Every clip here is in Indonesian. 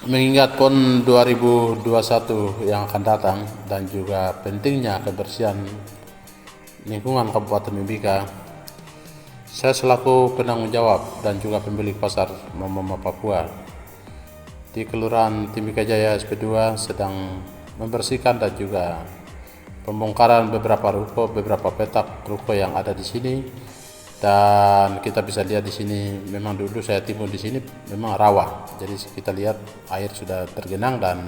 Mengingat PON 2021 yang akan datang dan juga pentingnya kebersihan lingkungan Kabupaten Mimika, saya selaku penanggung jawab dan juga pemilik pasar Mama Papua di Kelurahan Timika Jaya SP2 sedang membersihkan dan juga pembongkaran beberapa ruko, beberapa petak ruko yang ada di sini. Dan kita bisa lihat di sini memang dulu saya timbul di sini memang rawa. Jadi kita lihat air sudah tergenang dan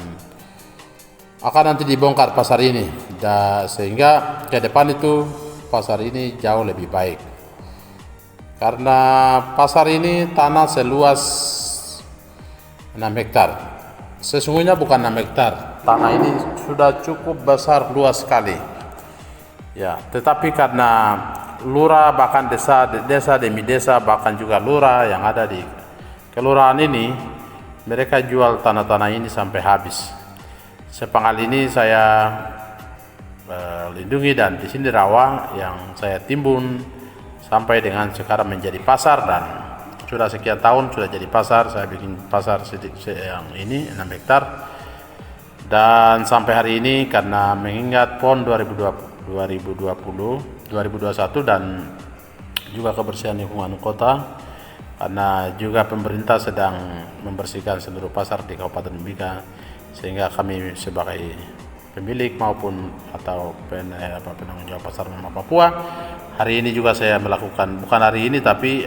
akan nanti dibongkar pasar ini. Sehingga ke depan itu pasar ini jauh lebih baik. Karena pasar ini tanah seluas 6 hektar. Sesungguhnya bukan 6 hektar. Tanah ini sudah cukup besar, luas sekali. Ya, tetapi karena lurah bahkan desa demi desa bahkan juga lurah yang ada di kelurahan ini, mereka jual tanah-tanah ini sampai habis. Sepenggal ini saya lindungi dan di sini rawa yang saya timbun sampai dengan sekarang menjadi pasar dan sudah sekian tahun sudah jadi pasar. Saya bikin pasar yang ini 6 hektar dan sampai hari ini karena mengingat PON 2021 dan juga kebersihan lingkungan kota, karena juga pemerintah sedang membersihkan seluruh pasar di Kabupaten Mimika, sehingga kami sebagai pemilik maupun atau penanggung jawab pasar Mama Papua, hari ini juga saya melakukan, bukan hari ini tapi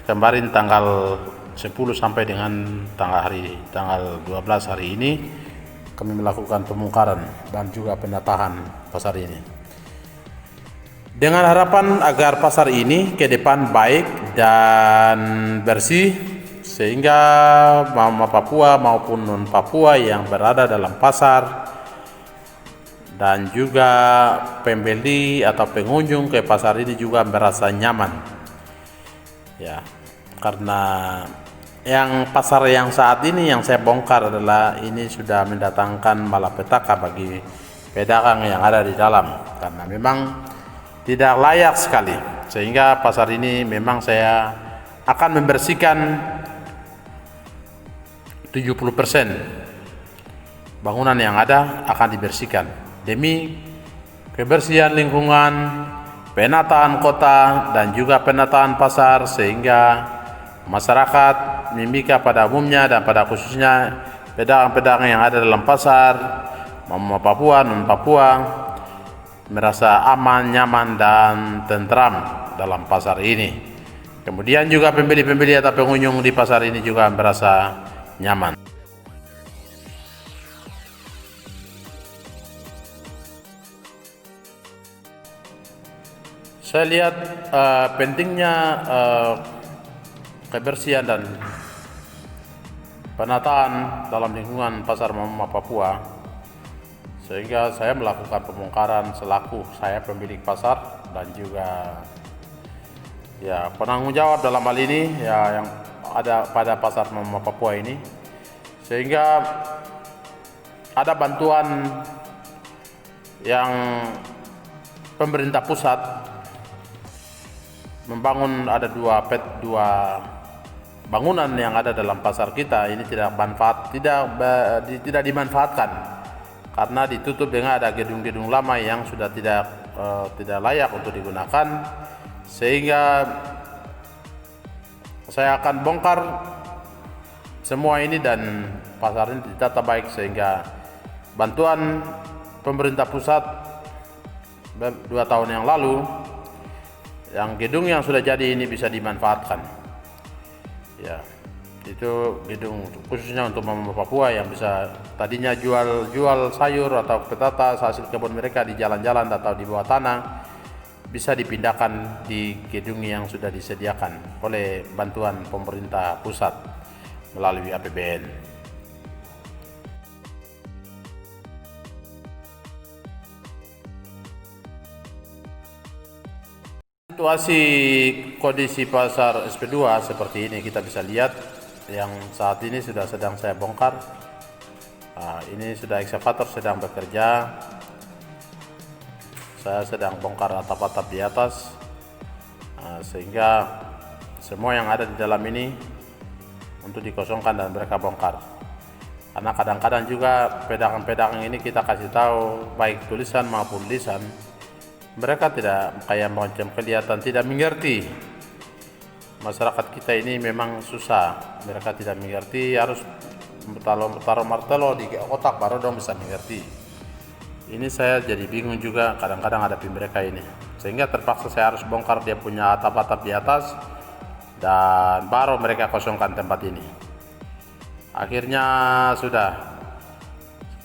kemarin tanggal 10 sampai dengan tanggal 12 hari ini kami melakukan pembongkaran dan juga penataan pasar ini dengan harapan agar pasar ini ke depan baik dan bersih, sehingga Mama Papua maupun non Papua yang berada dalam pasar dan juga pembeli atau pengunjung ke pasar ini juga merasa nyaman. Ya, karena yang pasar yang saat ini yang saya bongkar adalah ini sudah mendatangkan malapetaka bagi pedagang yang ada di dalam, karena memang tidak layak sekali, sehingga pasar ini memang saya akan membersihkan 70% bangunan yang ada akan dibersihkan demi kebersihan lingkungan, penataan kota dan juga penataan pasar, sehingga masyarakat Mimika pada umumnya dan pada khususnya pedagang-pedagang yang ada dalam pasar Mama Papua, non Papua merasa aman, nyaman dan tentram dalam pasar ini. Kemudian juga pembeli-pembeli atau pengunjung di pasar ini juga merasa nyaman. Saya lihat pentingnya kebersihan dan penataan dalam lingkungan pasar Mama Papua, sehingga saya melakukan pembongkaran selaku saya pemilik pasar dan juga ya penanggung jawab dalam hal ini ya yang ada pada pasar Mama Papua ini, sehingga ada bantuan yang pemerintah pusat membangun, ada dua bangunan yang ada dalam pasar kita ini tidak dimanfaatkan karena ditutup dengan ada gedung-gedung lama yang sudah tidak layak untuk digunakan, sehingga saya akan bongkar semua ini dan pasar ini ditata baik, sehingga bantuan pemerintah pusat 2 tahun yang lalu yang gedung yang sudah jadi ini bisa dimanfaatkan. Ya, itu gedung khususnya untuk Mama Papua yang bisa tadinya jual sayur atau petata hasil kebun mereka di jalan-jalan atau di bawah tanah, bisa dipindahkan di gedung yang sudah disediakan oleh bantuan pemerintah pusat melalui APBN. Situasi kondisi pasar SP2 seperti ini kita bisa lihat, yang saat ini sedang saya bongkar. Ini sudah ekskavator sedang bekerja. Saya sedang bongkar atap-atap di atas, sehingga semua yang ada di dalam ini untuk dikosongkan dan mereka bongkar. Karena kadang-kadang juga pedagang-pedagang ini kita kasih tahu baik tulisan maupun lisan, mereka tidak kayak macam kelihatan tidak mengerti. Masyarakat kita ini memang susah, mereka tidak mengerti, harus taruh martelo di otak baru dong bisa mengerti. Ini saya jadi bingung juga kadang-kadang hadapi mereka ini, sehingga terpaksa saya harus bongkar dia punya atap-atap di atas dan baru mereka kosongkan tempat ini. Akhirnya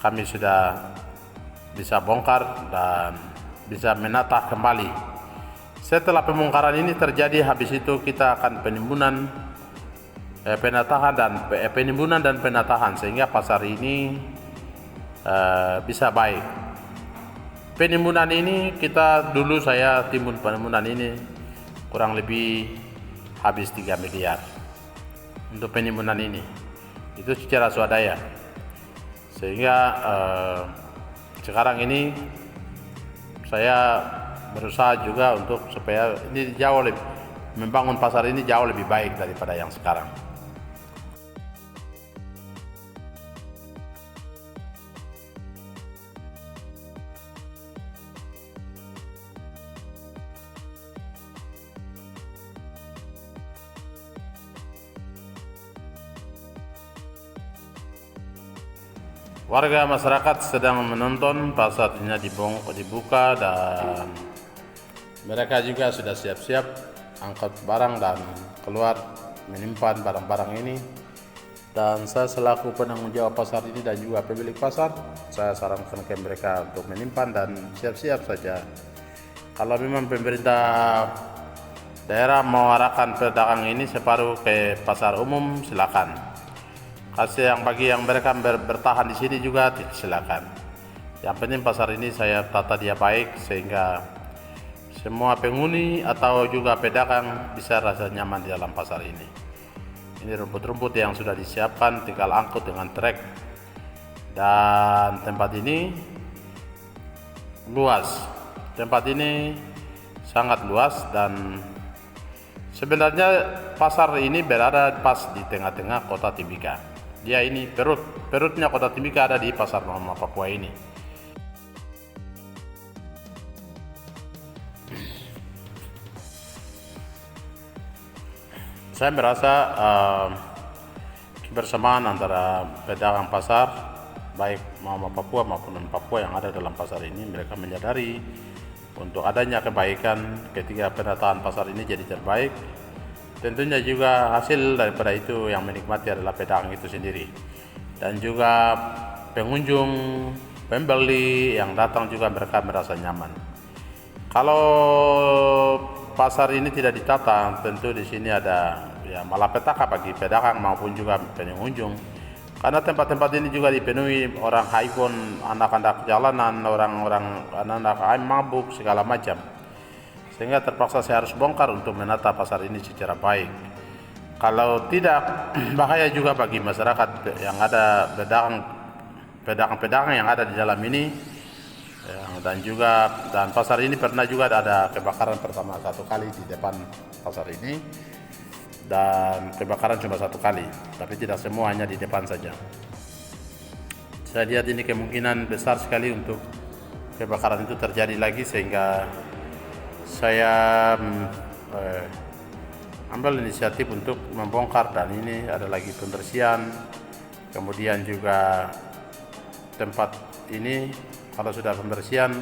kami sudah bisa bongkar dan bisa menata kembali. Setelah pembongkaran ini terjadi, habis itu kita akan penimbunan dan penataan sehingga pasar ini bisa baik. Penimbunan ini saya timbun penimbunan ini kurang lebih habis 3 miliar untuk penimbunan ini. Itu secara swadaya, sehingga sekarang ini saya berusaha juga untuk supaya ini membangun pasar ini jauh lebih baik daripada yang sekarang. Warga masyarakat sedang menonton pasarnya dibuka dan mereka juga sudah siap-siap angkat barang dan keluar menyimpan barang-barang ini. Dan saya selaku penanggung jawab pasar ini dan juga pemilik pasar, saya sarankan ke mereka untuk menyimpan dan siap-siap saja. Kalau memang pemerintah daerah mau arahkan pedagang ini separuh ke pasar umum, silakan. Bagi yang mereka bertahan di sini juga silakan. Yang penting pasar ini saya tata dia baik sehingga semua penghuni atau juga pedagang bisa rasa nyaman di dalam pasar ini. Ini rumput-rumput yang sudah disiapkan, tinggal angkut dengan trek. Dan tempat ini luas. Tempat ini sangat luas dan sebenarnya pasar ini berada pas di tengah-tengah kota Timika. Dia ini perutnya kota Timika ada di pasar Mama Papua ini. Saya merasa kebersamaan antara pedagang pasar baik Mama Papua maupun non Papua yang ada dalam pasar ini, mereka menyadari untuk adanya kebaikan ketika penataan pasar ini jadi terbaik. Tentunya juga hasil daripada itu yang menikmati adalah pedagang itu sendiri dan juga pengunjung, pembeli yang datang juga mereka merasa nyaman. Kalau pasar ini tidak ditata, tentu di sini ada malapetaka bagi pedagang maupun juga pengunjung. Karena tempat-tempat ini juga dipenuhi orang haibon, anak-anak jalanan, orang-orang anak-anak mabuk segala macam. Sehingga terpaksa saya harus bongkar untuk menata pasar ini secara baik. Kalau tidak, bahaya juga bagi masyarakat yang ada pedagang-pedagang yang ada di dalam ini. Dan pasar ini pernah juga ada kebakaran pertama 1 kali di depan pasar ini. Dan kebakaran cuma 1 kali, tapi tidak semua, hanya di depan saja. Saya lihat ini kemungkinan besar sekali untuk kebakaran itu terjadi lagi, sehingga saya ambil inisiatif untuk membongkar. Dan ini ada lagi pembersihan, kemudian juga tempat ini kalau sudah pembersihan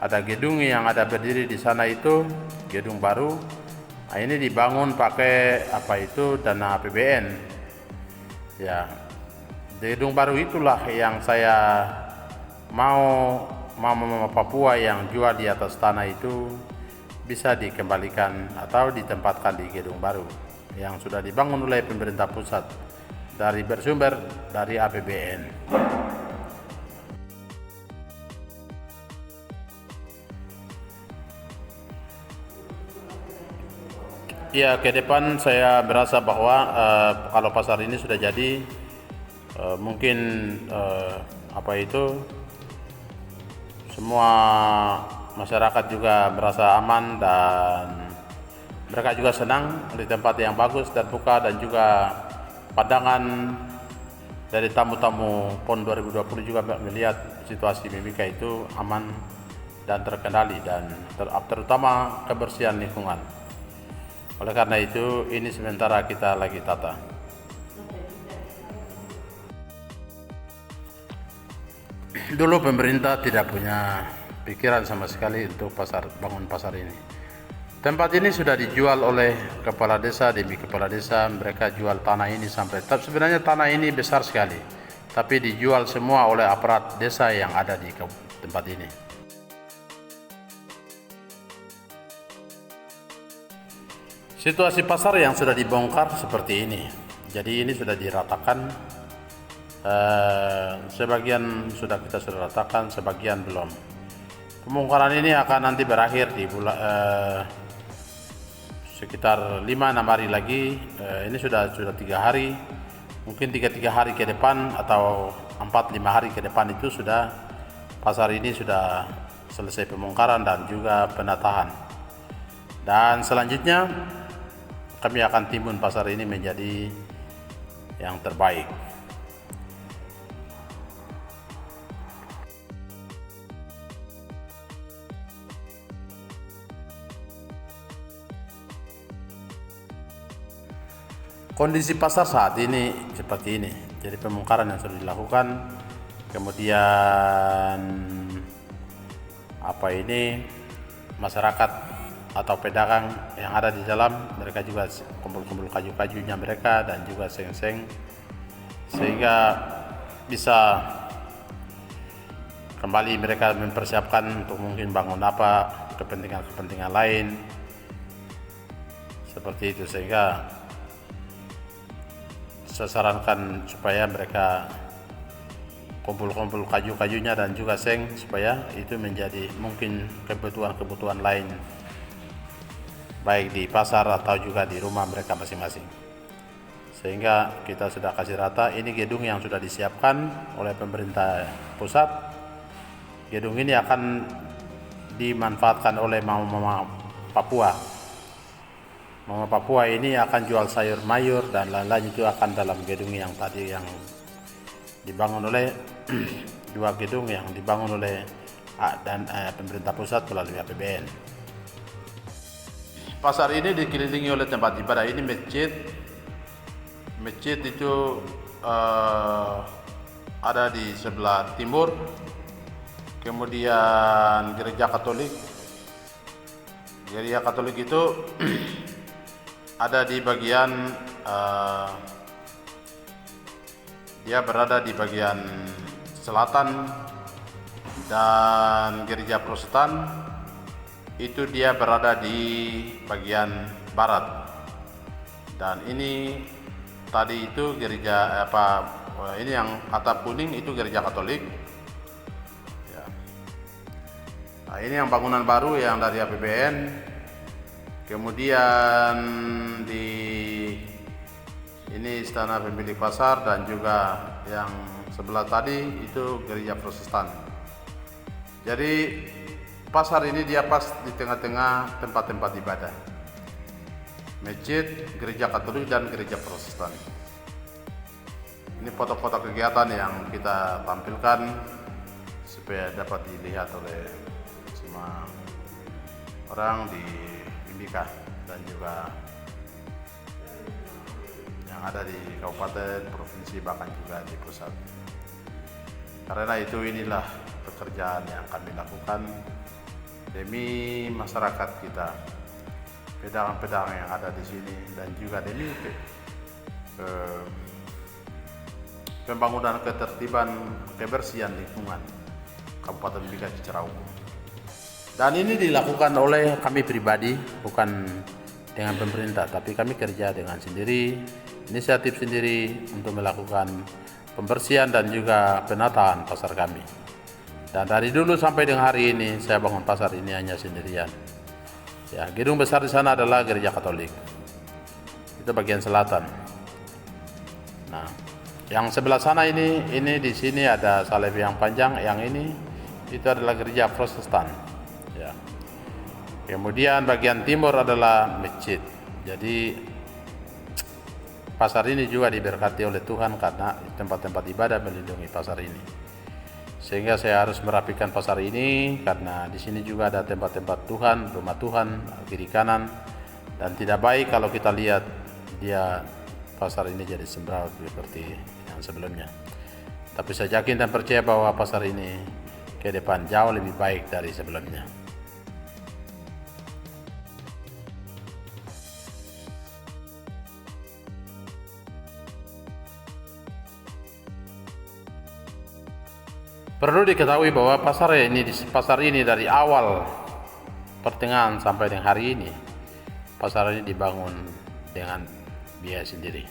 ada gedung yang ada berdiri di sana, itu gedung baru. Nah, ini dibangun pakai dana APBN. Ya, gedung baru itulah yang saya mau Mama Papua yang jual di atas tanah itu bisa dikembalikan atau ditempatkan di gedung baru yang sudah dibangun oleh pemerintah pusat bersumber dari APBN. Ya, ke depan saya merasa bahwa kalau pasar ini sudah jadi, mungkin semua masyarakat juga merasa aman dan mereka juga senang di tempat yang bagus, terbuka, dan juga pandangan dari tamu-tamu PON 2020 juga melihat situasi Mimika itu aman dan terkendali, dan terutama kebersihan lingkungan. Oleh karena itu, ini sementara kita lagi tata. Dulu pemerintah tidak punya pikiran sama sekali untuk bangun pasar ini. Tempat ini sudah dijual oleh kepala desa demi kepala desa. Mereka jual tanah ini sampai, sebenarnya tanah ini besar sekali, tapi dijual semua oleh aparat desa yang ada di tempat ini. Situasi pasar yang sudah dibongkar seperti ini. Jadi ini sudah diratakan. Sebagian sudah ratakan, sebagian belum. Pembongkaran ini akan nanti berakhir di sekitar 5-6 hari lagi. Ini sudah 3 hari, mungkin 3 hari ke depan atau 4-5 hari ke depan itu sudah pasar ini sudah selesai pembongkaran dan juga penataan. Dan selanjutnya kami akan timbun pasar ini menjadi yang terbaik. Kondisi pasar saat ini seperti ini. Jadi pembongkaran yang sudah dilakukan, kemudian masyarakat atau pedagang yang ada di dalam, mereka juga kumpul-kumpul kayu-kayunya mereka dan juga seng-seng, sehingga bisa kembali mereka mempersiapkan untuk mungkin bangun kepentingan lain seperti itu. Sehingga saya sarankan supaya mereka kumpul-kumpul kayu-kayunya dan juga seng, supaya itu menjadi mungkin kebutuhan lain, baik di pasar atau juga di rumah mereka masing-masing. Sehingga kita sudah kasih rata. Ini gedung yang sudah disiapkan oleh pemerintah pusat. Gedung ini akan dimanfaatkan oleh Mama Papua. Mama Papua ini akan jual sayur mayur dan lain-lain, itu akan dalam gedung yang tadi yang dibangun oleh dua gedung yang dibangun oleh pemerintah pusat melalui APBN. Pasar ini dikelilingi oleh tempat ibadah. Ini masjid. Masjid itu ada di sebelah timur. Kemudian gereja Katolik. Gereja Katolik itu ada di bagian dia berada di bagian selatan, dan gereja Protestan itu dia berada di bagian barat. Dan ini tadi itu gereja ini yang atap kuning itu gereja Katolik. Ya. Nah, ini yang bangunan baru yang dari APBN. Kemudian ini istana pemilik pasar, dan juga yang sebelah tadi itu gereja Protestan. Jadi pasar ini dia pas di tengah-tengah tempat-tempat ibadah. Masjid, gereja Katolik, dan gereja Protestan. Ini foto-foto kegiatan yang kita tampilkan supaya dapat dilihat oleh semua orang di Mimika dan juga yang ada di kabupaten, provinsi, bahkan juga di pusat. Karena itu inilah pekerjaan yang kami lakukan demi masyarakat kita, pedagang-pedagang yang ada di sini, dan juga demi pembangunan ketertiban kebersihan lingkungan Kabupaten Mimika secara umum. Dan ini dilakukan oleh kami pribadi, bukan dengan pemerintah, tapi kami kerja dengan sendiri, inisiatif sendiri untuk melakukan pembersihan dan juga penataan pasar kami. Dan dari dulu sampai dengan hari ini saya bangun pasar ini hanya sendirian. Ya, gedung besar di sana adalah gereja Katolik. Itu bagian selatan. Nah, yang sebelah sana ini di sini ada salib yang panjang, yang ini itu adalah gereja Protestan. Ya. Kemudian bagian timur adalah masjid. Jadi pasar ini juga diberkati oleh Tuhan karena tempat-tempat ibadah melindungi pasar ini. Sehingga saya harus merapikan pasar ini karena di sini juga ada tempat-tempat Tuhan, rumah Tuhan, kiri kanan, dan tidak baik kalau kita lihat dia pasar ini jadi sembral seperti yang sebelumnya. Tapi saya yakin dan percaya bahwa pasar ini ke depan jauh lebih baik dari sebelumnya. Perlu diketahui bahwa pasar ini dari awal pertengahan sampai dengan hari ini, pasar ini dibangun dengan biaya sendiri.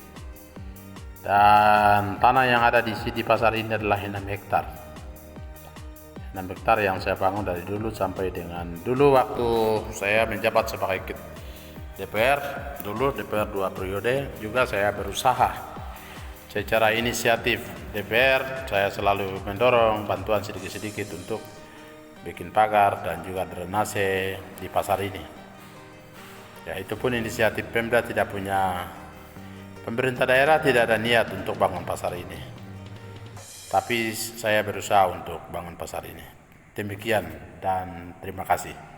Dan tanah yang ada di pasar ini adalah 6 hektar. 6 hektar yang saya bangun dari dulu sampai dengan dulu waktu saya menjabat sebagai DPR, dulu DPR 2 periode juga saya berusaha. Secara inisiatif DPR, saya selalu mendorong bantuan sedikit-sedikit untuk bikin pagar dan juga drainase di pasar ini. Ya, itu pun inisiatif Pemda, tidak punya, pemerintah daerah tidak ada niat untuk bangun pasar ini. Tapi saya berusaha untuk bangun pasar ini. Demikian dan terima kasih.